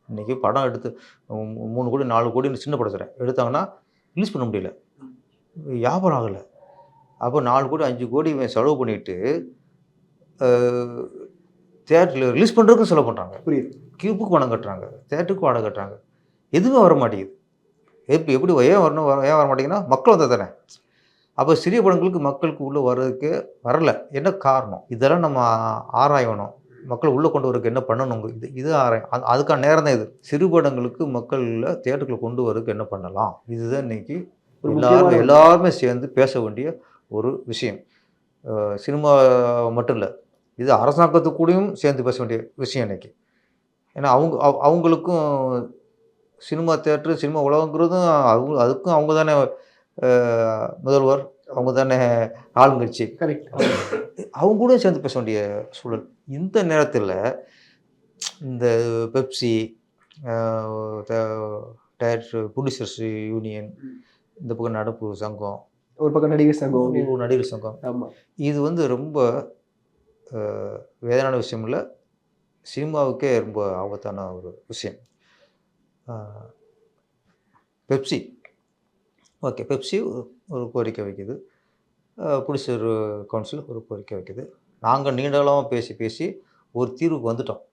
இன்றைக்கி படம் எடுத்து 3 கோடி 4 கோடின்னு சின்ன படத்தில் எடுத்தாங்கன்னா ரிலீஸ் பண்ண முடியல, வியாபாரம் ஆகலை. அப்போ 4 கோடி 5 கோடி செலவு பண்ணிவிட்டு தியேட்டரில் ரிலீஸ் பண்ணுறதுக்கும் செலவு பண்ணுறாங்க. புரியுது. கியூப்புக்கு பணம் கட்டுறாங்க, தியேட்டருக்கு வாடகை கட்டுறாங்க, எதுவுமே வர மாட்டேங்குது. எப்படி ஏன் வரணும், ஏன் வர மாட்டேங்குன்னா மக்கள் வந்தால் தானே. அப்போ சிறிய படங்களுக்கு மக்களுக்கு உள்ளே வர்றதுக்கு வரல. என்ன காரணம்? இதெல்லாம் நம்ம ஆராயணும். மக்கள் உள்ளே கொண்டு வரதுக்கு என்ன பண்ணணும், இது ஆராயும். அதுக்கான நேரம் தான் இது. சிறு படங்களுக்கு மக்களில் தியேட்டருக்குள்ளே கொண்டு வரதுக்கு என்ன பண்ணலாம், இதுதான் இன்றைக்கி எல்லாருமே சேர்ந்து பேச வேண்டிய ஒரு விஷயம். சினிமா மட்டும் இல்லை, இது அரசாங்கத்துக்கு கூடயும் சேர்ந்து பேச வேண்டிய விஷயம் இன்றைக்கி. ஏன்னா அவங்களுக்கும் சினிமா தியேட்டரு, சினிமா உலகங்கிறதும் அதுக்கும் அவங்க தானே முதல்வர், அவங்க தானே ஆளுங்கட்சி. கரெக்ட். அவங்க கூட சேர்ந்து பேச வேண்டிய சூழல். இந்த நேரத்தில் இந்த பெப்சி, டயர் ப்ரொடியூசர்ஸ் யூனியன், இந்த பக்கம் நடப்பு சங்கம், ஒரு பக்கம் நடிகர் சங்கம், நடிகர் சங்கம், ஆமாம், இது ரொம்ப வேதனான விஷயம் இல்லை, சினிமாவுக்கே ரொம்ப ஆபத்தான ஒரு விஷயம். பெப்சி பெப்சி ஒரு கோரிக்கை வைக்குது, ப்ரொடியூசர் கவுன்சில் ஒரு கோரிக்கை வைக்குது. நாங்கள் நீண்ட காலமாக பேசி ஒரு தீர்வுக்கு வந்துட்டோம்.